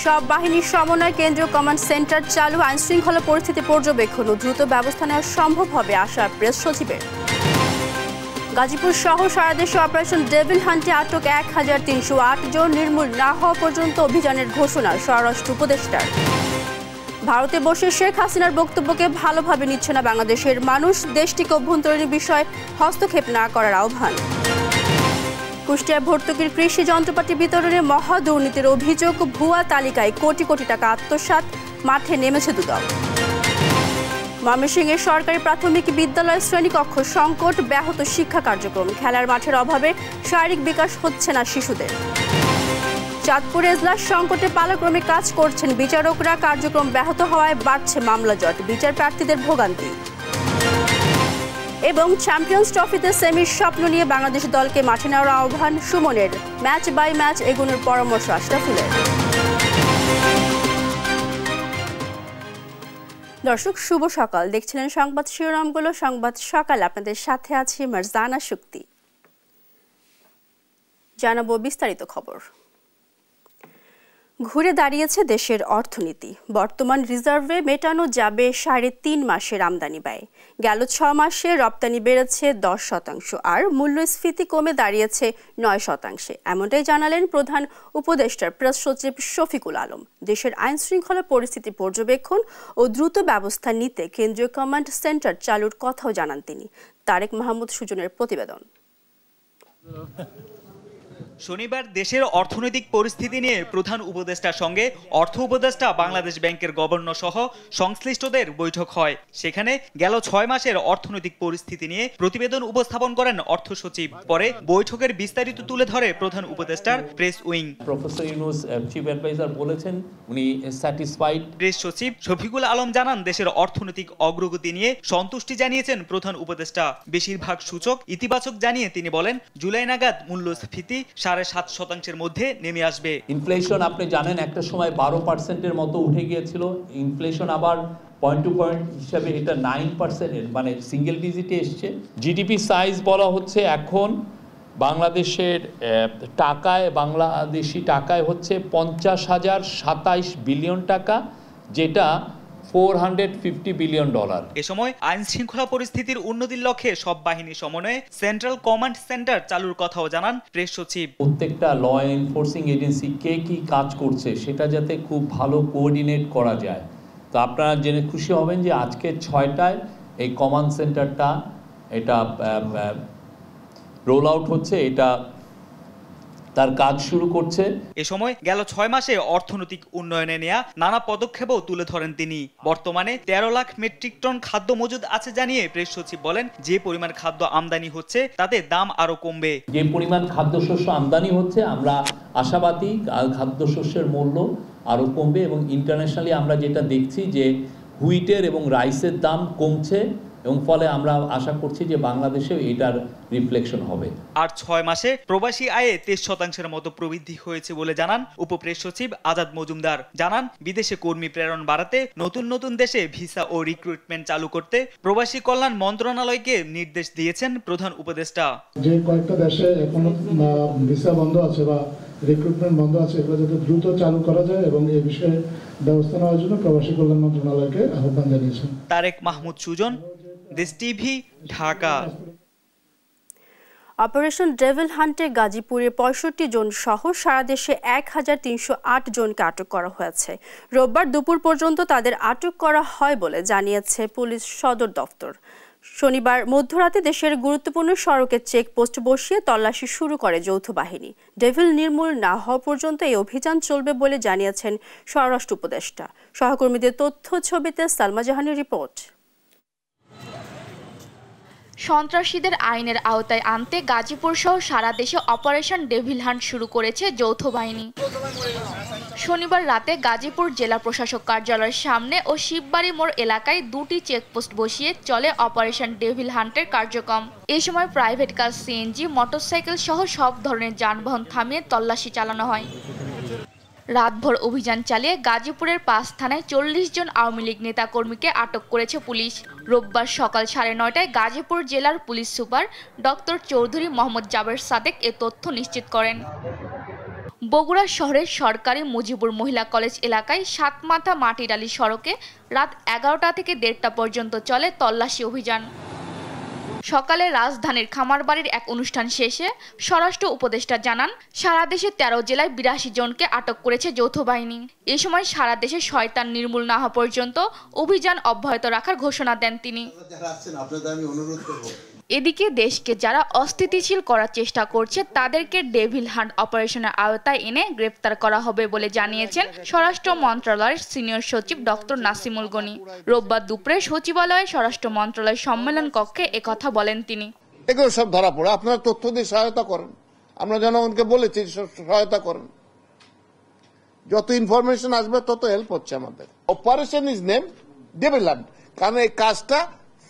সব বাহিনীর সমন্বয় কেন্দ্রীয় কমান্ড সেন্টার চালু, আইনশৃঙ্খলা পরিস্থিতি পর্যবেক্ষণ ও দ্রুত ব্যবস্থা নেওয়া সম্ভব হবে আশা প্রেস সচিবের। গাজীপুর সহ সারা দেশে অপারেশন ডেভিল হান্টে আটক ১,৩০৮ জন, নির্মূল না হওয়া পর্যন্ত অভিযানের ঘোষণা স্বরাষ্ট্র উপদেষ্টার। ভারতে বসে শেখ হাসিনার বক্তব্যকে ভালোভাবে নিচ্ছে না বাংলাদেশের মানুষ, দেশটিকে অভ্যন্তরীণ বিষয়ে হস্তক্ষেপ না করার আহ্বান। কুষ্টিয়ায় ভর্তুকির কৃষি যন্ত্রপাতি বিতরণে মহা দুর্নীতির অভিযোগ, ভুয়া তালিকায় কোটি কোটি টাকা আত্মসাৎ, মাঠে নেমেছে দুদক। ময়মনসিংহের সরকারি প্রাথমিক বিদ্যালয়ের শ্রেণীকক্ষ সংকট, ব্যাহত শিক্ষা কার্যক্রম, খেলার মাঠের অভাবে শারীরিক বিকাশ হচ্ছে না শিশুদের। চাঁদপুর এজলাস সংকটে পালাক্রমে কাজ করছেন বিচারকরা, কার্যক্রম ব্যাহত হওয়ায় বাড়ছে মামলা জট, বিচার প্রার্থীদের ভোগান্তি। এবং চ্যাম্পিয়ন্স ট্রফিতে সেমির স্বপ্ন নিয়ে বাংলাদেশ দলকে মাঠে নেওয়ার আহ্বান সুমনের, ম্যাচ বাই ম্যাচ এগোনোর পরামর্শ আশরাফুলের। দর্শক শুভ সকাল, দেখছিলেন সংবাদ শিরোনামগুলো। সংবাদ সকাল আপনাদের সাথে আছি মারজানা শক্তি। জানাবো বিস্তারিত খবর। ঘুরে দাঁড়িয়েছে দেশের অর্থনীতি, বর্তমান রিজার্ভে মেটানো যাবে ৩.৫ মাসের আমদানি ব্যয়। গেল ৬ মাসে রপ্তানি বেড়েছে ১০%, আর মূল্যস্ফীতি কমে দাঁড়িয়েছে ৯%। এমনটাই জানালেন প্রধান উপদেষ্টার প্রেস সচিব শফিকুল আলম। দেশের আইনশৃঙ্খলা পরিস্থিতি পর্যবেক্ষণ ও দ্রুত ব্যবস্থা নিতে কেন্দ্রীয় কমান্ড সেন্টার চালুর কথাও জানান তিনি। তারেক মাহমুদ সুজনের প্রতিবেদন। শনিবার দেশের অর্থনৈতিক পরিস্থিতি নিয়ে প্রধান উপদেষ্টার সঙ্গে অর্থ উপদেষ্টা, বাংলাদেশ ব্যাংকের গভর্নর সহ সংশ্লিষ্টদের বৈঠক হয়। সেখানে গেল ৬ মাসের অর্থনৈতিক পরিস্থিতি নিয়ে প্রতিবেদন উপস্থাপন করেন অর্থ সচিব। পরে বৈঠকের বিস্তারিত তুলে ধরে প্রধান উপদেষ্টার press wing. Professor Yunus chief adviser বলেছেন উনি স্যাটিসফাইড। প্রেস সচিব শফিকুল আলম জানান, দেশের অর্থনৈতিক অগ্রগতি নিয়ে সন্তুষ্টি জানিয়েছেন প্রধান উপদেষ্টা। বেশিরভাগ সূচক ইতিবাচক জানিয়ে তিনি বলেন, জুলাই নাগাদ মূল্যস্ফীতি ৭.৫% মধ্যে নেমে আসবে। ইনফ্লেশন আপনি জানেন একটা সময় ১২%-এর মতো উঠে গিয়েছিল, ইনফ্লেশন আবার পয়েন্ট টু পয়েন্ট হিসাবে এটা 9%, মানে সিঙ্গেল ডিজিটে এসছে। জিডিপি সাইজ বলা হচ্ছে এখন বাংলাদেশের টাকায়, বাংলাদেশি টাকায় হচ্ছে ৫০,০২৭ বিলিয়ন টাকা, যেটা $450 বিলিয়ন। এ সময় আইন শৃঙ্খলা পরিস্থিতির উন্নতির লক্ষ্যে সব বাহিনী সমন্বয়ে সেন্ট্রাল কমান্ড সেন্টার চালুর কথাও জানান প্রেস সচিব। প্রত্যেকটা ল এনফোর্সিং এজেন্সি কে কি কাজ করছে সেটা যাতে খুব ভালো কোঅর্ডিনেট করা যায়। তো আপনারা জেনে খুশি হবেন যে আজকে ৬টায় এই কমান্ড সেন্টারটা এটা রোল আউট হচ্ছে, এটা তার কাজ শুরু করছে। এ সময় গেল ৬ মাসে অর্থনৈতিক উন্নয়নে নেয়া নানা পদক্ষেপও তুলে ধরেন তিনি। বর্তমানে ১৩ লাখ মেট্রিক টন খাদ্য মজুদ আছে জানিয়ে প্রেস সচিব বলেন, যে পরিমাণ খাদ্য আমদানি হচ্ছে তাতে দাম আরো কমবে। যে পরিমাণ খাদ্যশস্য আমদানি হচ্ছে আমরা আশাবাদী খাদ্যশস্যের মূল্য আরো কমবে, এবং ইন্টারন্যাশনালি আমরা যেটা দেখছি যে হুইটের এবং রাইসের দাম কমছে, এবং ফলে আমরা আশা করছি যে বাংলাদেশেও এটার রিফ্লেকশন হবে। আর ৬ মাসে প্রবাসী আয়ে ২৩% মতো প্রবৃদ্ধি হয়েছে বলে জানান উপপ্রেস সচিব আজাদ মজুমদার। জানান, বিদেশে কর্মী প্রেরণ বাড়াতে নতুন নতুন দেশে ভিসা ও রিক্রুটমেন্ট চালু করতে প্রবাসী কল্যাণ মন্ত্রণালয়কে নির্দেশ দিয়েছেন প্রধান উপদেষ্টা। যে কয়েকটা দেশে এখনো ভিসা বন্ধ আছে বা রিক্রুটমেন্ট বন্ধ আছে, এগুলো যাতে দ্রুত চালু করা যায় এবং এই বিষয়ে ব্যবস্থা নেওয়ার জন্য প্রবাসী কল্যাণ মন্ত্রণালয়কে আহ্বান জানিয়েছেন। তারেক মাহমুদ সুজন, দেশ টিভি, ঢাকা। অপারেশন ডেভিল হান্টে গাজীপুরে ৬৫ জন সহ সারা দেশে ১,৩০৮ জনকে আটক করা হয়েছে। রোববার দুপুর পর্যন্ত তাদের আটক করা হয় বলে জানিয়েছে পুলিশ সদর দফতর। শনিবার মধ্যরাতে দেশের গুরুত্বপূর্ণ সড়কে চেকপোস্ট বসিয়ে তল্লাশি শুরু করে যৌথ বাহিনী। ডেভিল নির্মূল না হওয়া পর্যন্ত এই অভিযান চলবে বলে জানিয়েছেন স্বরাষ্ট্র উপদেষ্টা। সহকর্মীদের তথ্য ছবিতে সালমা জাহানের রিপোর্ট। সন্ত্রাসীদের আইনের আওতায় আনতে গাজীপুর সহ সারা দেশে অপারেশন ডেভিল হান্ট শুরু করেছে যৌথ বাহিনী। শনিবার রাতে গাজীপুর জেলা প্রশাসক কার্যালয়ের সামনে ও শিববাড়ি মোড় এলাকায় 2টি চেকপোস্ট বসিয়ে চলে অপারেশন ডেভিল হান্টের কার্যক্রম। এই সময় প্রাইভেট কার, সিএনজি, মোটরসাইকেল সহ সব ধরনের যানবাহন থামিয়ে তল্লাশি চালানো হয়। রাতভর অভিযান চালিয়ে গাজীপুরের ৫ থানায় ৪০ জন আওয়ামী লীগ নেতাকর্মীকে আটক করেছে পুলিশ। রোববার সকাল ৯:৩০টায় গাজীপুর জেলার police super doctor Chowdhury Mohammad Jaber Sadek এ তথ্য নিশ্চিত করেন। বগুড়া শহরের সরকারি মুজিবুর মহিলা কলেজ এলাকায় সাতমাথা মাটিডালি সড়কে রাত 11টা থেকে 1:30টা পর্যন্ত চলে তল্লাশি অভিযান। সকালে রাজধানীর খামারবাড়ির এক অনুষ্ঠান শেষে স্বরাষ্ট্র উপদেষ্টা জানান, সারা দেশে 13 জেলায় 82 জনকে আটক করেছে যৌথ বাহিনী। এ সময় সারা দেশে শয়তান নির্মূল না হওয়া পর্যন্ত অভিযান অব্যাহত রাখার ঘোষণা দেন তিনি। এদিকে দেশকে যারা অস্থিতিশীল করার চেষ্টা করছে তাদেরকে ডেভিল হান্ট অপারেশনের আওতায় এনে গ্রেফতার করা হবে বলে জানিয়েছেন স্বরাষ্ট্র মন্ত্রণালয়ের সিনিয়র সচিব ডক্টর নাসিমুল গনি। রোববার দুপুরে সচিবালয়ে স্বরাষ্ট্র মন্ত্রণালয়ের সম্মেলন কক্ষে একথা বলেন তিনি। এগুলো সব ধরা পড়ে, আপনারা তথ্য দিয়ে সহায়তা করেন, আমরা জনগণকে বলেছি সহায়তা করেন, যত ইনফরমেশন আসবে তত হেল্প হচ্ছে আমাদের। Operation is name devil hunt, কারণ এই কাজটা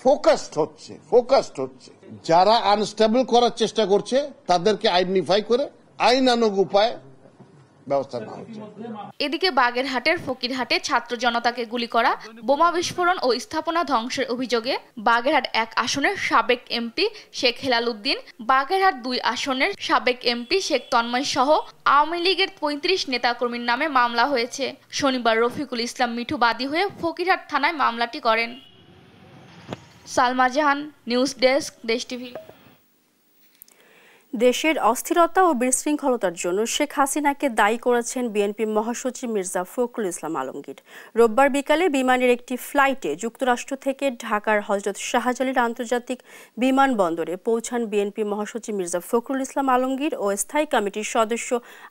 ফোকাসড হচ্ছে। যারা আনস্টেবল করার চেষ্টা করছে তাদেরকে আইডেন্টিফাই করে আইনানুগ উপায়ে ব্যবস্থা নেওয়া হচ্ছে। এদিকে বাগেরহাটের ফকিরহাটে ছাত্র জনতাকে গুলি করা, বোমা বিস্ফোরণ ও স্থাপনা ধ্বংসের অভিযোগে বাগেরহাট 1 আসনের সাবেক এমপি শেখ হেলাল উদ্দিন, বাগেরহাট 2 আসনের সাবেক এমপি শেখ তন্ময় সহ আওয়ামী লীগের 35 নেতাকর্মীর নামে মামলা হয়েছে। শনিবার রফিকুল ইসলাম মিঠু বাদী হয়ে ফকিরহাট থানায় মামলাটি করেন। সালমা জাহান, নিউজ ডেস্ক, দেশ টিভি। দেশের অস্থিরতা ও বিশৃঙ্খলতার জন্য শেখ হাসিনাকে দায়ী করেছেন বিএনপি মহাসচিব মির্জা ফখরুল ইসলাম আলমগীর। রোববার বিকালে বিমানের একটি ফ্লাইটে যুক্তরাষ্ট্র থেকে ঢাকার হযরত শাহজালাল আন্তর্জাতিক বিমানবন্দরে পৌঁছান বিএনপি মহাসচিব মির্জা ফখরুল ইসলাম আলমগীর ও স্থায়ী কমিটির সদস্য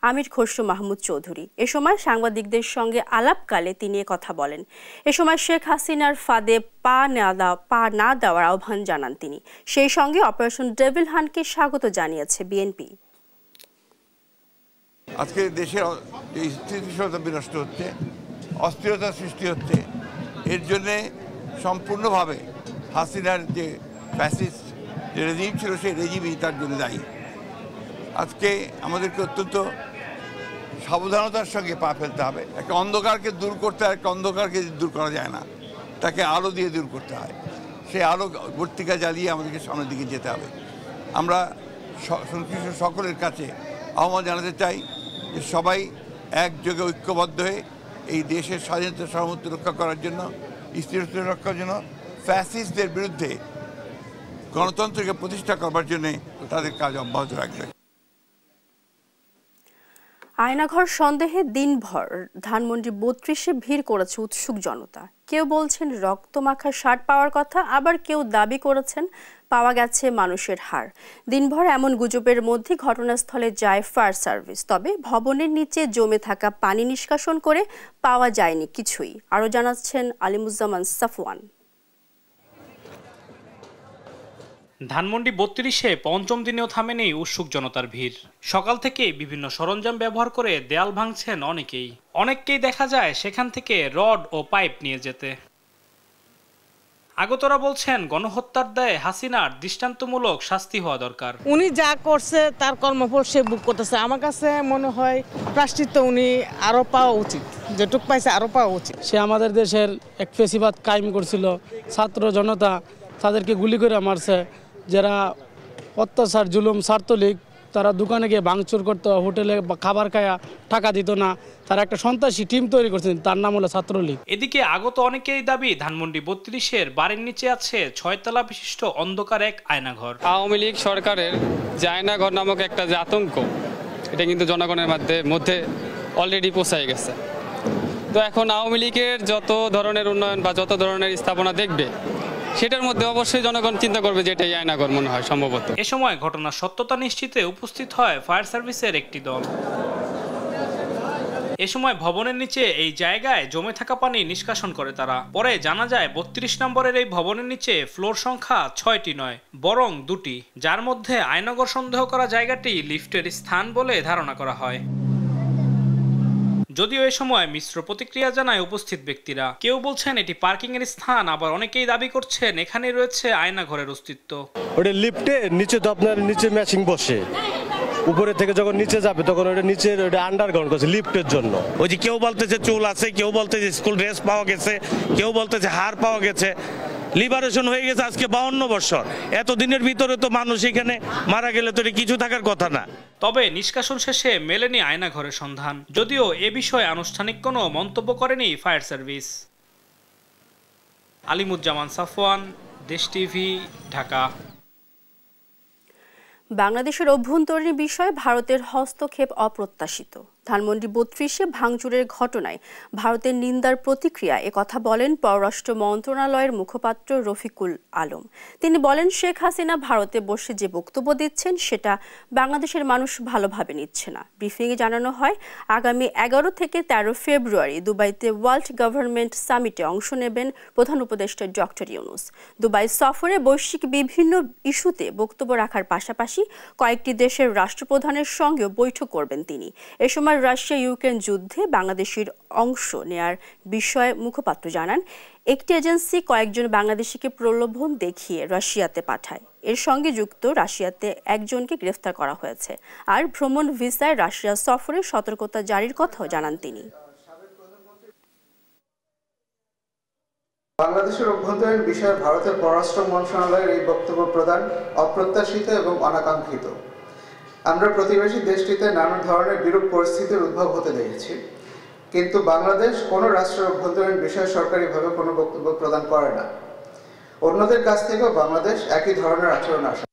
আমির খসরু মাহমুদ চৌধুরী। এ সময় সাংবাদিকদের সঙ্গে আলাপকালে তিনি কথা বলেন। এ সময় শেখ হাসিনার ফাঁদে পা না দেওয়ার আহ্বান জানান তিনি। সেই সঙ্গে অপারেশন ডেভিল হান্টকে স্বাগত জানিয়েছে বিএনপি। আজকে দেশের যে স্থিতিশীলতা বিনষ্ট হচ্ছে, অস্থিরতা সৃষ্টি হচ্ছে, এর জন্যে সম্পূর্ণভাবে হাসিনার যে ফ্যাসিস্ট যে রেজিম ছিল সেই রেজিমই তার জন্য দায়ী। আজকে আমাদেরকে অত্যন্ত সাবধানতার সঙ্গে পা ফেলতে হবে। একটা অন্ধকারকে দূর করতে হয়, একটা অন্ধকারকে দূর করা যায় না, তাকে আলো দিয়ে দূর করতে হয়। সেই আলো বর্তিকা জ্বালিয়ে আমাদেরকে সামনের দিকে যেতে হবে। আমরা সংশ্লিষ্ট সকলের কাছে আহ্বান জানাতে চাই যে সবাই একযোগে ঐক্যবদ্ধ হয়ে এই দেশের স্বাধীনতা সার্বভৌমত্ব রক্ষা করার জন্য, স্থিরতা রক্ষার জন্য, ফ্যাসিস্টদের বিরুদ্ধে গণতন্ত্রকে প্রতিষ্ঠা করবার জন্য তাদের কাজ অব্যাহত রাখবে। আয়নাঘর সন্দেহে দিনভর ধানমন্ডি 32-এ ভিড় করেছে উৎসুক জনতা। কেউ বলছেন রক্তমাখা শার্ট পাওয়ার কথা, আবার কেউ দাবি করেছেন পাওয়া গেছে মানুষের হাড়। দিনভর এমন গুজবের মধ্যে ঘটনাস্থলে যায় ফায়ার সার্ভিস। তবে ভবনের নিচে জমে থাকা পানি নিষ্কাশন করে পাওয়া যায়নি কিছুই। আরও জানাচ্ছেন আলিমুজ্জামান সাফওয়ান। ধানমন্ডি 32-এ পঞ্চম দিনেও থামেনি উৎসুক জনতার ভিড়। সকাল থেকে বিভিন্ন সরঞ্জাম ব্যবহার করে দেয়াল ভাঙছেন অনেককেই দেখা যায় সেখান থেকে রড ও পাইপ নিয়ে যেতে। আগতরা বলছেন গণহত্যার দায়ে হাসিনার দৃষ্টান্তমূলক শাস্তি হওয়া দরকার। উনি যা করছে তার কর্মফল সে ভোগ করতেছে। আমার কাছে মনে হয় প্রায়শ্চিত্ত উনি আরো পাওয়া উচিত, যেটুক পাইছে আরো পাওয়া উচিত। সে আমাদের দেশের এক ফেসিবাদ কায়েম করছিল, ছাত্র জনতা তাদেরকে গুলি করে মারছে। যারা অত্যাচার জুলুম ছাত্রলীগ, তারা দোকানে গিয়ে ভাঙচুর করতো, হোটেলে খাবার খায়া টাকা দিত না, তারা একটা সন্ত্রাসী টিম তৈরি করছেন, তার নাম হলো ছাত্রলীগ। এদিকে আগত অনেকেরই দাবি ধানমন্ডি 32-এর বাড়ির নিচে আছে 6 তলা বিশিষ্ট অন্ধকার এক আয়নাঘর। আওয়ামী লীগ সরকারের যে আয়নাঘর নামক একটা যে আতঙ্ক, এটা কিন্তু জনগণের মধ্যে অলরেডি পৌঁছায় গেছে। তো এখন আওয়ামী লীগের যত ধরনের উন্নয়ন বা যত ধরনের স্থাপনা দেখবে, সেটার মধ্যে অবশ্যই জনগণ চিন্তা করবে যে এটাই আয়নাঘর মনে হয় সম্ভবত। এ সময় ঘটনার সত্যতা নিশ্চিতে উপস্থিত হয় ফায়ার সার্ভিসের একটি দল। এ সময় ভবনের নিচে এই জায়গায় জমে থাকা পানি নিষ্কাশন করে তারা। পরে জানা যায় 32 নম্বরের এই ভবনের নিচে ফ্লোর সংখ্যা 6টি নয়, বরং 2টি, যার মধ্যে আয়নাঘর সন্দেহ করা জায়গাটি লিফটের স্থান বলে ধারণা করা হয়। যদিও এ সময় মিশ্র প্রতিক্রিয়া জানায় উপস্থিত ব্যক্তিরা। কেউ বলছেন এটি পার্কিং এর স্থান, আবার অনেকেই দাবি করছেন এখানে রয়েছে আয়নাঘরের অস্তিত্ব। ওটা লিফটে নিচে তো আপনার নিচে ম্যাচিং বসে, উপরে থেকে যখন নিচে যাবে তখন ওটা নিচে ওটা আন্ডারগ্রাউন্ড করছে লিফটের জন্য। ওই যে কেউ বলতেছে চুল আছে, কেউ বলতেছে স্কুল ড্রেস পাওয়া গেছে, কেউ বলতেছে হার পাওয়া গেছে। লিবারেশন হয়ে গেছে আজকে 52 বছর। এতদিনের ভিতরে তো মানুষ এখানে মারা গেলে তো কিছু থাকার কথা না। তবে নিষ্কাশন শেষে মেলেনি আয়নাঘরের সন্ধান, যদিও এ বিষয়ে আনুষ্ঠানিক কোনো মন্তব্য করেনি ফায়ার সার্ভিস। আলিমুজ্জামান সাফওয়ান, দেশ টিভি, ঢাকা। বাংলাদেশের অভ্যন্তরীণ বিষয়ে ভারতের হস্তক্ষেপ অপ্রত্যাশিত। ধানমন্ডি 32-এ ভাঙচুরের ঘটনায় ভারতের নিন্দার প্রতিক্রিয়া একথা বলেন পররাষ্ট্র মন্ত্রণালয়ের মুখপাত্র রফিকুল আলম। তিনি বলেন, শেখ হাসিনা ভারতে বসে যে বক্তব্য দিচ্ছেন সেটা বাংলাদেশের মানুষ ভালোভাবে নিচ্ছে না। ব্রিফিংয়ে জানানো হয়, আগামী 11 থেকে 13 ফেব্রুয়ারি দুবাইতে ওয়ার্ল্ড গভর্নমেন্ট সামিটে অংশ নেবেন প্রধান উপদেষ্টা ডক্টর ইউনূস। দুবাই সফরে বৈশ্বিক বিভিন্ন ইস্যুতে বক্তব্য রাখার পাশাপাশি কয়েকটি দেশের রাষ্ট্রপ্রধানের সঙ্গেও বৈঠক করবেন তিনি। এ সময় রাশিয়া ইউক্রেন যুদ্ধে বাংলাদেশের অংশ নেয়ার বিষয়ে মুখপাত্র জানান, একটি এজেন্সি কয়েকজন বাংলাদেশিকে প্রলোভন দেখিয়ে রাশিয়াতে পাঠায়। এর সঙ্গে যুক্ত রাশিয়াতে একজনকে গ্রেফতার করা হয়েছে। আর ভ্রমণ ভিসায় রাশিয়া সফরে সতর্কতা জারির কথাও জানান তিনি। বাংলাদেশের অভ্যন্তরীণ বিষয়ে ভারতের পররাষ্ট্র মন্ত্রণালয়ের এই বক্তব্য প্রদান অপ্রত্যাশিত এবং অনাকাঙ্ক্ষিত। আমরা প্রতিবেশী দেশটিতে নানা ধরনের বিরূপ পরিস্থিতির উদ্ভব হতে দেখেছি, কিন্তু বাংলাদেশ কোনো রাষ্ট্রের অভ্যন্তরীণ বিষয়ে সরকারিভাবে কোনো বক্তব্য প্রদান করে না। অন্যদের কাছ থেকেও বাংলাদেশ একই ধরনের আচরণ আসে।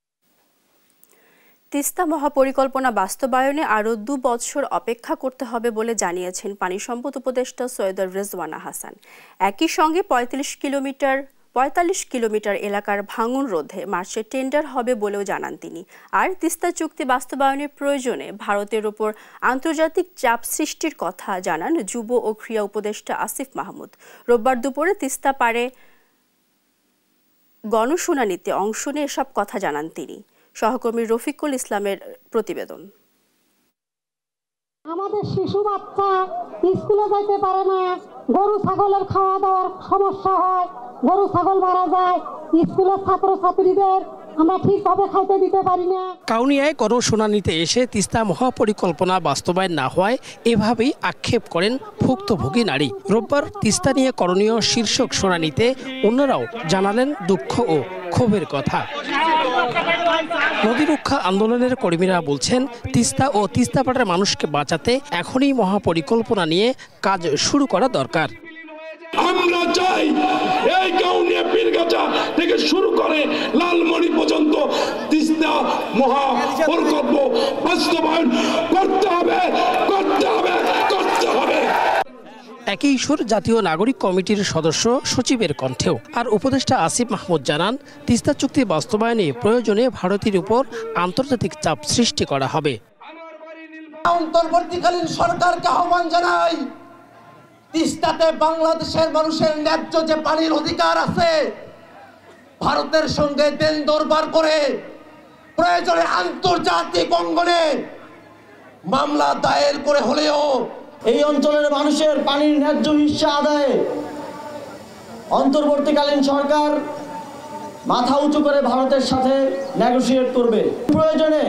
তিস্তা মহাপরিকল্পনা বাস্তবায়নে আরও 2 বছর অপেক্ষা করতে হবে বলে জানিয়েছেন পানি সম্পদ উপদেষ্টা সৈয়দ রেজওয়ানা হাসান। একই সঙ্গে 45 কিলোমিটার এলাকার ভাঙন রোধে মার্চে টেন্ডার হবে বলেও জানান তিনি। আর তিস্তা চুক্তি বাস্তবায়নের প্রয়োজনে ভারতের ওপর আন্তর্জাতিক চাপ সৃষ্টির কথা জানান যুব ও ক্রীড়া উপদেষ্টা আসিফ মাহমুদ। রোববার দুপুরে তিস্তা পারে গণশুনানিতে অংশ নিয়ে এসব কথা জানান তিনি। সহকর্মী রফিকুল ইসলামের প্রতিবেদন। আমাদের শিশু বাচ্চা স্কুলে যাইতে পারে না, গরু ছাগলের খাওয়া দাওয়ার সমস্যা হয়, গরু ছাগল মারা যায়, স্কুলের ছাত্রছাত্রীদের আমরা ঠিকভাবে খাইতে দিতে পারি না। কাউনিয়ায় গণশুনানিতে এসে তিস্তা মহাপরিকল্পনা বাস্তবায়ন না হওয়ায় এভাবেই আক্ষেপ করেন ভুক্তভোগী নারী। রোববার তিস্তা নিয়ে করণীয় শীর্ষক শুনানিতে অন্যরাও জানালেন দুঃখ ও ক্ষোভের কথা। নদী রক্ষা আন্দোলনের কর্মীরা বলছেন, তিস্তা ও তিস্তাপাড়ের মানুষকে বাঁচাতে এখনই মহাপরিকল্পনা নিয়ে কাজ শুরু করা দরকার। আমরা চাই এই কাউনিয়া পীরগাছা থেকে শুরু করে লালমনি পর্যন্ত তিস্তা মহাপ্রকল্প বাস্তবায়ন করতে হবে। একই সুর জাতীয় নাগরিক কমিটির সদস্য সচিবের কণ্ঠেও। আর উপদেষ্টা আসিফ মাহমুদ জানান, তিস্তা চুক্তি বাস্তবায়নে প্রয়োজনে ভারতের উপর আন্তর্জাতিক চাপ সৃষ্টি করা হবে। অন্তর্বর্তীকালীন সরকারকে আহ্বান জানাই, তিস্তাতে বাংলাদেশের মানুষের ন্যায্য যে পানির অধিকার আছে, ভারতের সঙ্গে দেন দরবার করে প্রয়োজনে আন্তর্জাতিক অঙ্গনে মামলা দায়ের করে হলেও এই অঞ্চলের মানুষের পানির ন্যায্য হিস্সা আদায়ে অন্তর্বর্তীকালীন সরকার মাথা উঁচু করে ভারতের সাথে নেগোশিয়েট করবে। প্রয়োজনে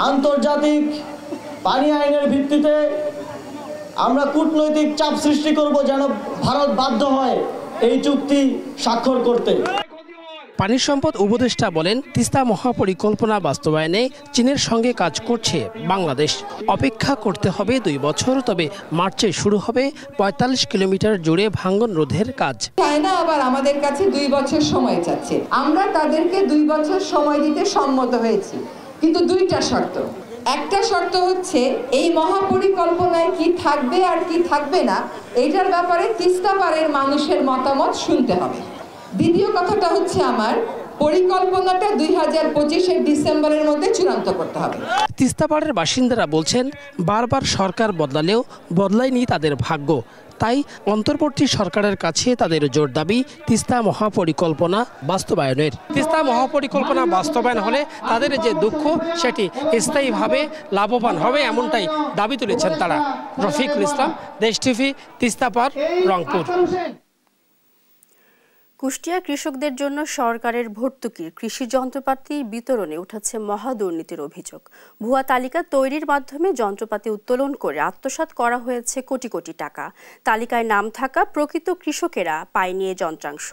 আন্তর্জাতিক পানি আইনের ভিত্তিতে আমরা কূটনৈতিক চাপ সৃষ্টি করব যেন ভারত বাধ্য হয় এই চুক্তি স্বাক্ষর করতে। পানি সম্পদ উপদেষ্টা বলেন, তিস্তা মহাপরিকল্পনা বাস্তবায়নে চীনের সঙ্গে কাজ করছে বাংলাদেশ। অপেক্ষা করতে হবে 2 বছর, তবে মার্চে শুরু হবে 45 কিলোমিটার জুড়ে ভাঙন রোধের কাজ। চায়না আবার আমাদের কাছে 2 বছর সময় চাচ্ছে। আমরা তাদেরকে 2 বছর সময় দিতে সম্মত হয়েছি, কিন্তু 2টা শর্ত। একটা শর্ত হচ্ছে এই মহাপরিকল্পনায় কি থাকবে আর কি থাকবে না এইটার ব্যাপারে তিস্তা পাড়ের মানুষের মতামত শুনতে হবে। দ্বিতীয় কথাটা হচ্ছে আমার পরিকল্পনাটা 2025-এর ডিসেম্বরের মধ্যে চূড়ান্ত করতে হবে। তিস্তাপাড়ের বাসিন্দারা বলছেন, বারবার সরকার বদলালেও বদলায়নি তাদের ভাগ্য। তাই অন্তর্বর্তী সরকারের কাছে তাদের জোর দাবি তিস্তা মহাপরিকল্পনা বাস্তবায়নের। তিস্তা মহাপরিকল্পনা বাস্তবায়ন হলে তাদের যে দুঃখ সেটি স্থায়ীভাবে লাভবান হবে, এমনটাই দাবি তুলেছেন তারা। রফিকুল ইসলাম, দেশ টিভি, তিস্তাপাড়, রংপুর। কুষ্টিয়া কৃষকদের জন্য সরকারের ভর্তুকির কৃষি যন্ত্রপাতি বিতরণে উঠেছে মহা দুর্নীতির অভিযোগ। ভুয়া তালিকা তৈরির মাধ্যমে যন্ত্রপাতি উত্তোলন করে আত্মসাৎ করা হয়েছে কোটি কোটি টাকা। তালিকায় নাম থাকা প্রকৃত কৃষকেরা পায়নি এ যন্ত্রাংশ।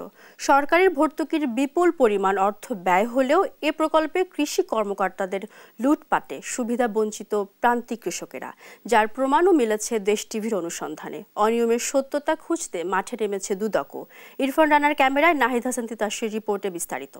সরকারের ভর্তুকির বিপুল পরিমাণ অর্থ ব্যয় হলেও এ প্রকল্পে কৃষি কর্মকর্তাদের লুটপাটে সুবিধা বঞ্চিত প্রান্তিক কৃষকেরা, যার প্রমাণও মিলেছে দেশ টিভির অনুসন্ধানে। অনিয়মের সত্যতা খুঁজতে মাঠে নেমেছে দুদকও। ইরফান রানার ক্যামেরায় নাহিদ হাসান তিতাসের রিপোর্টে বিস্তারিত।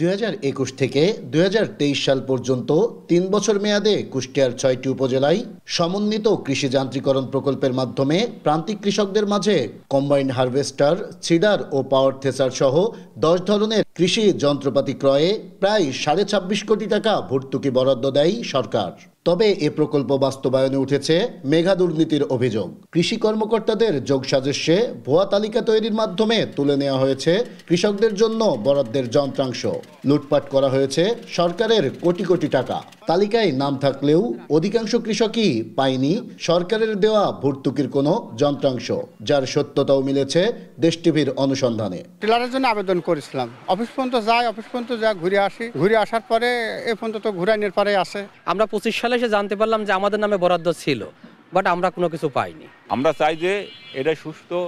2021 থেকে 2023 সাল পর্যন্ত 3 বছর মেয়াদে কুষ্টিয়ার 6টি উপজেলায় সমন্বিত কৃষি যান্ত্রিকরণ প্রকল্পের মাধ্যমে প্রান্তিক কৃষকদের মাঝে কম্বাইন হারভেস্টার, সিডার ও পাওয়ার থ্রেসার সহ 10 ধরনের কৃষি যন্ত্রপাতি ক্রয়ে প্রায় 26.5 কোটি টাকা ভর্তুকি বরাদ্দ দেয় সরকার। তবে এ প্রকল্প বাস্তবায়নে উঠেছে মেগা দুর্নীতির অভিযোগ। কৃষি কর্মকর্তাদের যোগসাজস্যে ভুয়া তালিকা তৈরির মাধ্যমে তুলে নেওয়া হয়েছে কৃষকদের জন্য বরাদ্দের যন্ত্রাংশ। লুটপাট করা হয়েছে সরকারের কোটি কোটি টাকা। তালিকায় নাম থাকলেও অধিকাংশ কৃষকই পায়নি সরকারের দেওয়া ভর্তুকির কোনো যন্ত্রাংশ, যার সত্যতাও মিলেছে দেশ টিভির অনুসন্ধানে। টিলারের জন্য আবেদন করেছিলাম, অফিস পর্যন্ত যা ঘুরে আসি, ঘুরে আসার পরে এ পর্যন্ত তো ঘুরাইনের পরে আসে। আমরা 25 সালে এসে জানতে পারলাম যে আমাদের নামে বরাদ্দ ছিল, বাট আমরা কোনো কিছু পাইনি। আমরা চাই যে এটা সুষ্ঠু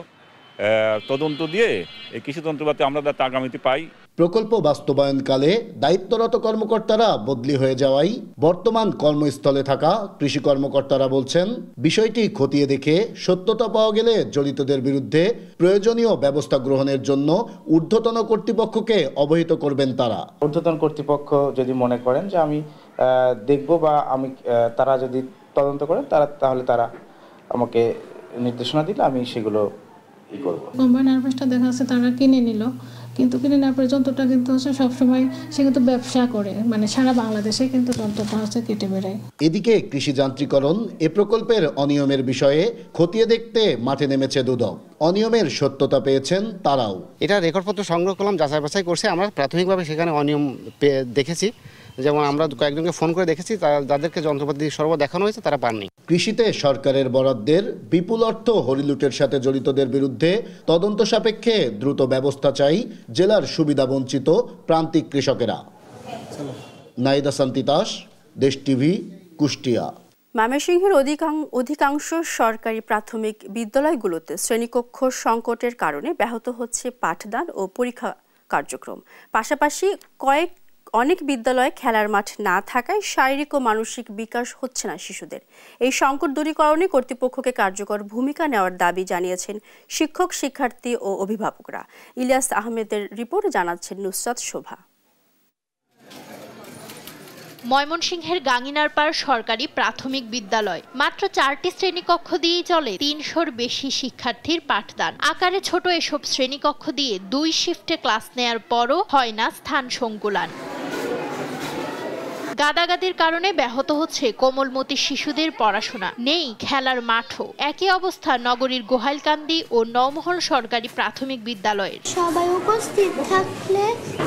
তদন্ত দিয়ে এই কৃষি যন্ত্রপাতি আমরা যাতে আগামীতে পাই। প্রকল্প বাস্তবায়নকালে দায়িত্বরত কর্মকর্তারা বদলি হয়ে যাওয়ায় বর্তমান কর্মস্থলে থাকা কৃষি কর্মকর্তারা বলছেন, বিষয়টি খতিয়ে দেখে সত্যতা পাওয়া গেলে জড়িতদের বিরুদ্ধে প্রয়োজনীয় ব্যবস্থা গ্রহণের জন্য ঊর্ধ্বতন কর্তৃপক্ষকে অবহিত করবেন তারা। ঊর্ধ্বতন কর্তৃপক্ষ যদি মনে করেন যে আমি দেখব বা তারা যদি তদন্ত করেন তাহলে তারা আমাকে নির্দেশনা দিলে আমি সেগুলো কম্বাইন হারভেস্টার দেখা যাচ্ছে তারা কিনে নিল, কিন্তু কিনে নেওয়ার পরে যন্ত্রটা কিন্তু হচ্ছে সবসময় সে কিন্তু ব্যবসা করে, মানে সারা বাংলাদেশে কিন্তু যন্ত্রটা হচ্ছে কেটে বেড়ায়। এদিকে কৃষি যান্ত্রিকরণ এ প্রকল্পের অনিয়মের বিষয়ে খতিয়ে দেখতে মাঠে নেমেছে দুদক। অনিয়মের সত্যতা পেয়েছেন তারাও। এটা রেকর্ডপত্র সংগ্রহ করলাম, যাচাই বাছাই করছে। আমরা প্রাথমিকভাবে সেখানে অনিয়ম দেখেছি, যেমন আমরা কয়েকজনকে ফোন করে দেখেছি, যাদেরকে যন্ত্রপাতি সরবরাহ দেখানো হয়েছে তারা পাননি। কৃষিতে সরকারের বরাদ্দের বিপুল অর্থ হরিলুটের সাথে জড়িতদের বিরুদ্ধে তদন্ত সাপেক্ষে দ্রুত ব্যবস্থা চাই জেলার সুবিধাবঞ্চিত প্রান্তিক কৃষকেরা। নাহিদ হাসান তিতাস, দেশ টিভি, কুষ্টিয়া। ময়মনসিংহের অধিকাংশ সরকারি প্রাথমিক বিদ্যালয়গুলোতে শ্রেণীকক্ষ সংকটের কারণে ব্যাহত হচ্ছে পাঠদান ও পরীক্ষা কার্যক্রম। পাশাপাশি অনেক বিদ্যালয়ে খেলার মাঠ না থাকায় শারীরিক ও মানসিক বিকাশ হচ্ছে না শিশুদের। এই সংকট দূরীকরণে কর্তৃপক্ষকে কার্যকর ভূমিকা নেওয়ার দাবি জানিয়েছেন শিক্ষক, শিক্ষার্থী ও অভিভাবকরা। ইলিয়াস আহমেদের রিপোর্ট জানাচ্ছেন নুসরাত শোভা। ময়মনসিংহের গাঙ্গিনারপাড় সরকারি প্রাথমিক বিদ্যালয় মাত্র 4টি শ্রেণীকক্ষ দিয়েই চলে 300-র বেশি শিক্ষার্থীর পাঠদান। আকারে ছোট এসব শ্রেণীকক্ষ দিয়ে 2 শিফটে ক্লাস নেয়ার পরও হয় না স্থান সংকুলান। গাদাগাদির কারণে ব্যাহত হচ্ছে কোমলমতি শিশুদের পড়াশোনা, নেই খেলার মাঠও। একই অবস্থা নগরীর গোহাইলকান্দি ও নওমোহন সরকারি প্রাথমিক বিদ্যালয়ের। সবাই উপস্থিত থাকলে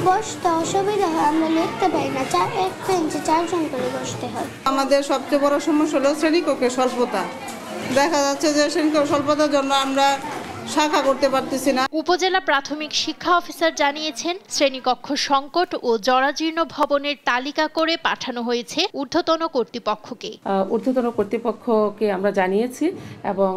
বসতে অসুবিধা হয়, আমরা লিখতে পারি না, এক বেঞ্চে 4 জন করে বসতে হয়। আমাদের সবচেয়ে বড় সমস্যা হলো শ্রেণীকক্ষের স্বল্পতা। দেখা যাচ্ছে যে শ্রেণীকক্ষ স্বল্পতার জন্য আমরা শাখা করতে পারতেছি না। উপজেলা প্রাথমিক শিক্ষা অফিসার জানিয়েছেন, শ্রেণীকক্ষ সংকট ও জরাজীর্ণ ভবনের তালিকা করে পাঠানো হয়েছে ঊর্ধ্বতন কর্তৃপক্ষকে। ঊর্ধ্বতন কর্তৃপক্ষকে আমরা জানিয়েছি এবং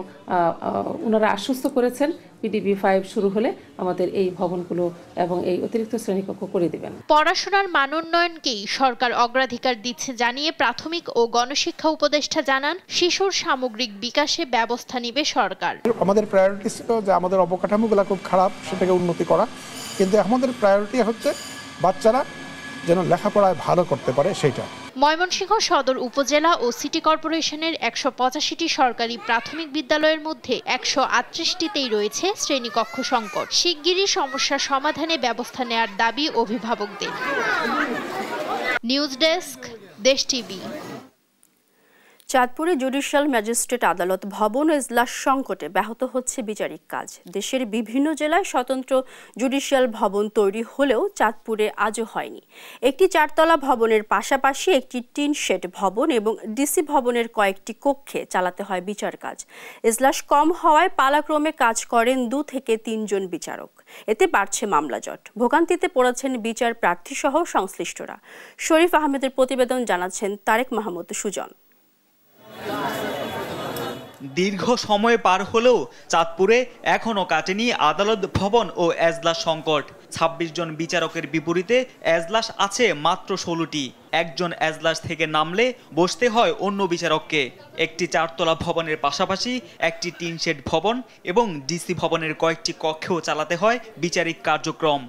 ওনারা আশ্বস্ত করেছেন পিডিবি 5 শুরু হলে আমাদের এই ভবনগুলো এবং এই অতিরিক্ত শ্রেণীকক্ষ করে দিবেন। পড়াশোনার মান উন্নয়নকেই সরকার অগ্রাধিকার দিচ্ছে জানিয়ে প্রাথমিক ও গণশিক্ষা উপদেষ্টা জানান, শিশুর সামগ্রিক বিকাশে ব্যবস্থা নেবে সরকার। আমাদের প্রায়োরিটি ছিল যে আমাদের অবকাঠামোগুলো খুব খারাপ, সেটাকে উন্নতি করা, কিন্তু আমাদের প্রায়োরিটি হচ্ছে বাচ্চারা যেন লেখাপড়ায় ভালো করতে পারে সেটা। ময়মনসিংহ সদর উপজেলা ও সিটি কর্পোরেশনের 185টি সরকারি প্রাথমিক বিদ্যালয়ের মধ্যে 138টিতেই রয়েছে শ্রেণীকক্ষ সংকট। শিগগিরই সমস্যা সমাধানে ব্যবস্থা নেয়ার দাবি অভিভাবকদের। নিউজ ডেস্ক, দেশ টিভি। চাঁদপুরে জুডিশিয়াল ম্যাজিস্ট্রেট আদালত ভবন ও এজলাস সংকটে ব্যাহত হচ্ছে বিচারিক কাজ। দেশের বিভিন্ন জেলায় স্বতন্ত্র জুডিশিয়াল ভবন তৈরি হলেও চাঁদপুরে আজও হয়নি। একটি 4 তলা ভবনের পাশাপাশি একটি টিন শেড ভবন এবং ডিসি ভবনের কয়েকটি কক্ষে চালাতে হয় বিচার কাজ। এজলাস কম হওয়ায় পালাক্রমে কাজ করেন 2 থেকে 3 জন বিচারক। এতে বাড়ছে মামলা জট। ভোগান্তিতে পড়েছেন বিচার প্রার্থী সহ সংশ্লিষ্টরা। শরীফ আহমেদের প্রতিবেদন জানাচ্ছেন তারেক মাহমুদ সুজন। দীর্ঘ সময় পার হলেও চাঁদপুরে এখনো কাটেনি আদালত ভবন ও এজলাস সংকট। 26 জন বিচারকের বিপরীতে এজলাস আছে মাত্র 16টি। একজন এজলাস থেকে নামলে বসতে হয় অন্য বিচারককে। একটি 4 তলা ভবনের পাশাপাশি একটি টিন শেড ভবন এবং ডিসি ভবনের কয়েকটি কক্ষেও চালাতে হয় বিচারিক কার্যক্রম।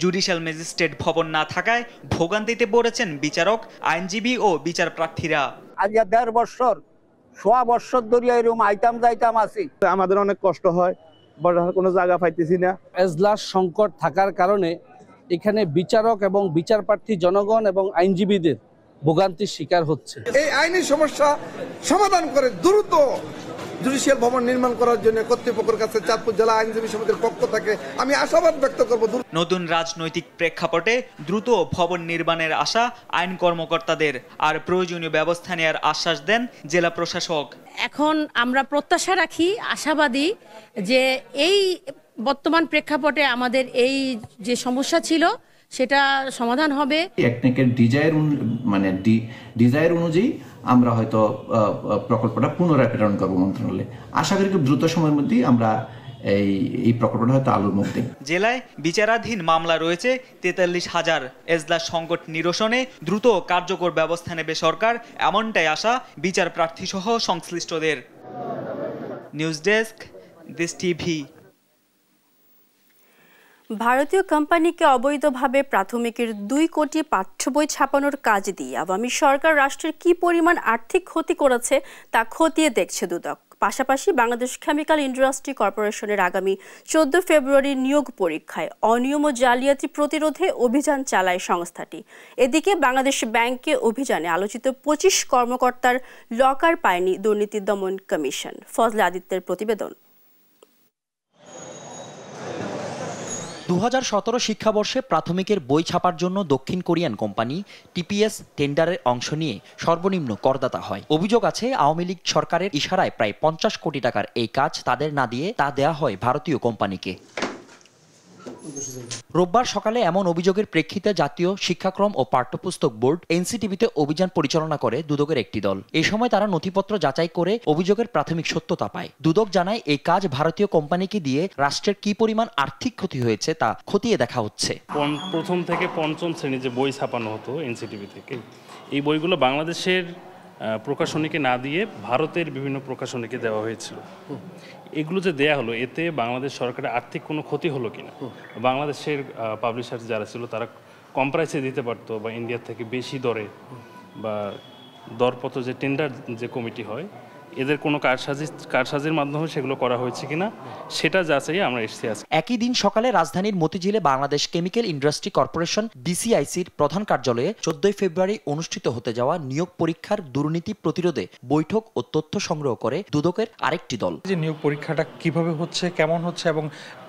জুডিশিয়াল ম্যাজিস্ট্রেট ভবন না থাকায় ভোগান্তিতে পড়েছেন বিচারক, আইনজীবী ও বিচার প্রার্থীরা। আজ 1.5 বছর, 1.5 বছর ধরে এরকম আইতাম যাইতাম আছি। আমাদের অনেক কষ্ট হয়, বড় কোনো জায়গা পাইতেছি না। এজলাস সংকট থাকার কারণে এখানে বিচারক এবং বিচার প্রার্থী জনগণ এবং আইনজীবীদের ভোগান্তির শিকার হচ্ছে। এই আইনি সমস্যা সমাধান করে দ্রুত জুডিশিয়াল ভবন নির্মাণ করার জন্য কর্তৃপক্ষের কাছে চাঁদপুর জেলা আইনজীবী সমিতির পক্ষ থেকে আমি আশাবাদ ব্যক্ত করব। নতুন রাজনৈতিক প্রেক্ষাপটে দ্রুত ভবন নির্মাণের আশা আইন কর্মকর্তাদের, আর প্রয়োজনীয় ব্যবস্থা নেওয়ার আশ্বাস দেন জেলা প্রশাসক। এখন আমরা প্রত্যাশা রাখি, আশাবাদী যে এই বর্তমান প্রেক্ষাপটে আমাদের এই যে সমস্যা ছিল সেটা সমাধান হবে। টেকনিক্যাল ডিজায়ার অনুযায়ী আমরা হয়তো প্রকল্পটা পুনরায় প্রেরণ করব মন্ত্রণালয়ে। আশা করি খুব দ্রুত সময়ের মধ্যেই আমরা এই প্রকল্পটা হয়তো আলোর মুখ দেখব। জেলায় বিচারাধীন মামলা রয়েছে 43,000। এজলাস সংকট নিরসনে দ্রুত কার্যকর ব্যবস্থা নেবে সরকার, এমনটাই আশা বিচার প্রার্থী সহ সংশ্লিষ্টদের। নিউজ ডেস্ক, দেশ টিভি। ভারতীয় কোম্পানিকে অবৈধভাবে প্রাথমিকের 2 কোটি পাঠ্য বই ছাপানোর কাজ দিয়ে আওয়ামী সরকার রাষ্ট্রের কি পরিমাণ আর্থিক ক্ষতি করেছে তা খতিয়ে দেখছে দুদক। পাশাপাশি বাংলাদেশ কেমিক্যাল ইন্ডাস্ট্রি কর্পোরেশনের আগামী 14 ফেব্রুয়ারি নিয়োগ পরীক্ষায় অনিয়ম ও জালিয়াতি প্রতিরোধে অভিযান চালায় সংস্থাটি। এদিকে বাংলাদেশ ব্যাংকে অভিযানে আলোচিত 25 কর্মকর্তার লকার পায়নি দুর্নীতি দমন কমিশন। ফজলে আদিত্যের প্রতিবেদন। 2017 শিক্ষাবর্ষে প্রাথমিকের বই ছাপার জন্য দক্ষিণ কোরিয়ান কোম্পানি টিপিএস টেন্ডারের অংশ নিয়ে সর্বনিম্ন করদাতা হয়। অভিযোগ আছে আওয়ামী লীগ সরকারের ইশারায় প্রায় 50 কোটি টাকার এই কাজ তাদের না দিয়ে তা দেয়া হয় ভারতীয় কোম্পানিকে। রোববার সকালে এমন অভিযোগের প্রেক্ষিতে জাতীয় শিক্ষাক্রম ও পাঠ্যপুস্তক বোর্ড এনসিটিভিতে অভিযান পরিচালনা করে দুদকের একটি দল। এই সময় তারা নথিপত্র যাচাই করে অভিযোগের প্রাথমিক সত্যতা পায়। দুদক জানায় এই কাজ ভারতীয় কোম্পানিকে দিয়ে রাষ্ট্রের কি পরিমাণ আর্থিক ক্ষতি হয়েছে তা খতিয়ে দেখা হচ্ছে। প্রথম থেকে পঞ্চম শ্রেণী যে বই ছাপানো হতো এনসিটিভি থেকে, এই বইগুলো বাংলাদেশের প্রকাশনীকে না দিয়ে ভারতের বিভিন্ন প্রকাশনীকে দেওয়া হয়েছিল। এগুলো যে দেয়া হলো, এতে বাংলাদেশ সরকারের আর্থিক কোনো ক্ষতি হলো কিনা, বাংলাদেশের পাবলিশার যারা ছিল তারা কম প্রাইসে দিতে পারতো বা ইন্ডিয়ার থেকে বেশি দরে, বা দরপত্র যে টেন্ডার যে কমিটি হয় এদের কোনো কারসাজির মাধ্যমে সেগুলো করা হয়েছে কিনা সেটা যাচাই আমরা এসেছি আজকে। একই দিন সকালে রাজধানীর মতিঝিলে বাংলাদেশ কেমিক্যাল ইন্ডাস্ট্রি কর্পোরেশন বিসিআইসির প্রধান কার্যালয়ে 14 ফেব্রুয়ারি অনুষ্ঠিত হতে যাওয়া নিয়োগ পরীক্ষার দুর্নীতি প্রতিরোধে বৈঠক ও তথ্য সংগ্রহ করে দুদকের আরেকটি দল। যে নিয়োগ পরীক্ষাটা কিভাবে হচ্ছে, কেমন হচ্ছে এবং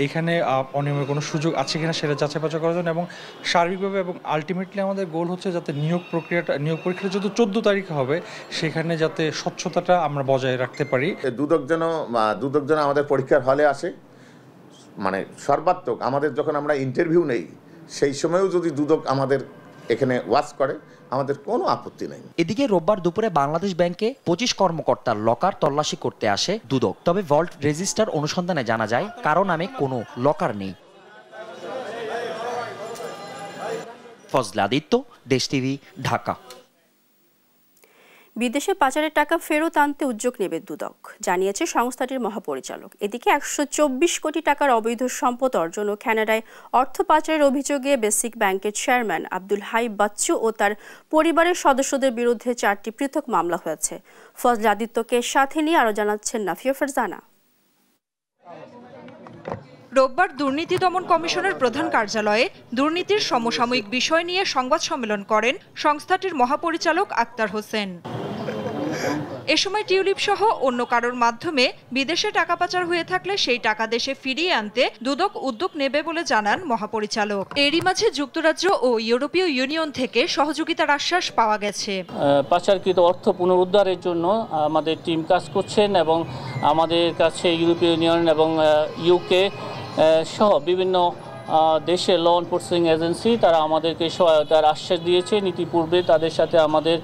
এখানে অনিয়মের কোনো সুযোগ আছে কিনা সেটা যাচাই বাছাই করার জন্য, এবং সার্বিকভাবে এবং আলটিমেটলি আমাদের গোল হচ্ছে যাতে নিয়োগ পরীক্ষাটা যত 14 তারিখে হবে সেখানে যাতে স্বচ্ছতাটা আমরা বজায় রাখতে পারি। দুদক যেন আমাদের পরীক্ষার হলে আসে, মানে সর্বাত্মক আমাদের যখন আমরা ইন্টারভিউ নেই সেই সময়ও যদি দুদক আমাদের এখানে ওয়াচ করে আমাদের কোনো আপত্তি নেই। এদিকে রোববার দুপুরে বাংলাদেশ ব্যাংকে 25 কর্মকর্তার লকার তল্লাশি করতে আসে দুদক। তবে ভল্ট রেজিস্টার অনুসন্ধানে জানা যায় কারো নামে কোনো লকার নেই। ফজলে আদিত্য, দেশ টিভি, ঢাকা। বিদেশে পাচারের টাকা ফেরত আনতে উদ্যোগ নেবে দুদক, জানিয়েছে সংস্থাটির মহাপরিচালক। এদিকে 124 কোটি টাকার অবৈধ সম্পদ অর্জন ও কানাডায় অর্থ পাচারের অভিযোগে বেসিক ব্যাংকের চেয়ারম্যান আব্দুল হাই বাচ্চু ও তার পরিবারের সদস্যদের বিরুদ্ধে 4টি পৃথক মামলা হয়েছে। ফজলে আদিত্যকে সাথে নিয়ে আরো জানাচ্ছেন নাফিয়া ফারজানা। রোববার দুর্নীতি দমন কমিশনের প্রধান কার্যালয়ে দুর্নীতির সমসাময়িক বিষয় নিয়ে সংবাদ সম্মেলন করেন সংস্থাটির মহাপরিচালক আক্তার হোসেন। এ সময় টিউলিপ সহ অন্য কারোর মাধ্যমে বিদেশে টাকা পাচার হয়ে থাকলে সেই টাকা দেশে ফিরিয়ে আনতে দুদক উদ্যোগ নেবে বলে জানান মহাপরিচালক। এরই মাঝে যুক্তরাজ্য ও ইউরোপীয় ইউনিয়ন থেকে সহযোগিতার আশ্বাস পাওয়া গেছে। পাচারকৃত অর্থ পুনরুদ্ধারের জন্য আমাদের টিম কাজ করছেন এবং আমাদের কাছে ইউরোপীয় ইউনিয়ন এবং ইউকে সহ বিভিন্ন দেশের ল এনফোর্সিং এজেন্সি তারা আমাদেরকে সহায়তার আশ্বাস দিয়েছে। নীতিপূর্বে তাদের সাথে আমাদের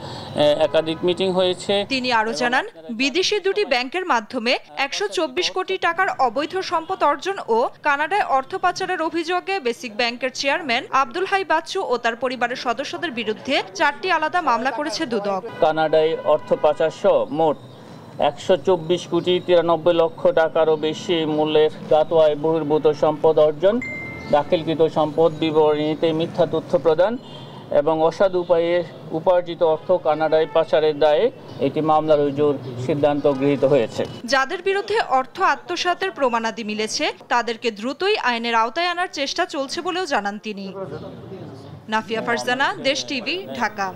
একাধিক মিটিং হয়েছে। তিনি আরো জানান, বিদেশি দুটি ব্যাংকের মাধ্যমে 124 কোটি টাকার অবৈধ সম্পদ অর্জন ও কানাডায় অর্থ পাচারের অভিযোগে বেসিক ব্যাংকের চেয়ারম্যান আব্দুল হাই বাচ্চু ও তার পরিবারের সদস্যদের বিরুদ্ধে 4টি আলাদা মামলা করেছে দুদক। কানাডায় অর্থ পাচার সহ মোট 124 কোটি 93 লক্ষ টাকারও বেশি মূল্যের জ্ঞাত আয় বহির্ভূত সম্পদ অর্জন, দাখিলকৃত সম্পদ বিবরণীতে মিথ্যা তথ্য প্রদান এবং অসাধু উপায়ে উপার্জিত অর্থ কানাডায় পাচারের দায়ে এটি মামলা রুজুর সিদ্ধান্ত গৃহীত হয়েছে। যাদের বিরুদ্ধে অর্থ আত্মসাতের প্রমাণাদি মিলেছে তাদেরকে দ্রুতই আইনের আওতায় আনার চেষ্টা চলছে বলেও জানান তিনি। নাফিয়া ফারজানা, দেশ টিভি, ঢাকা।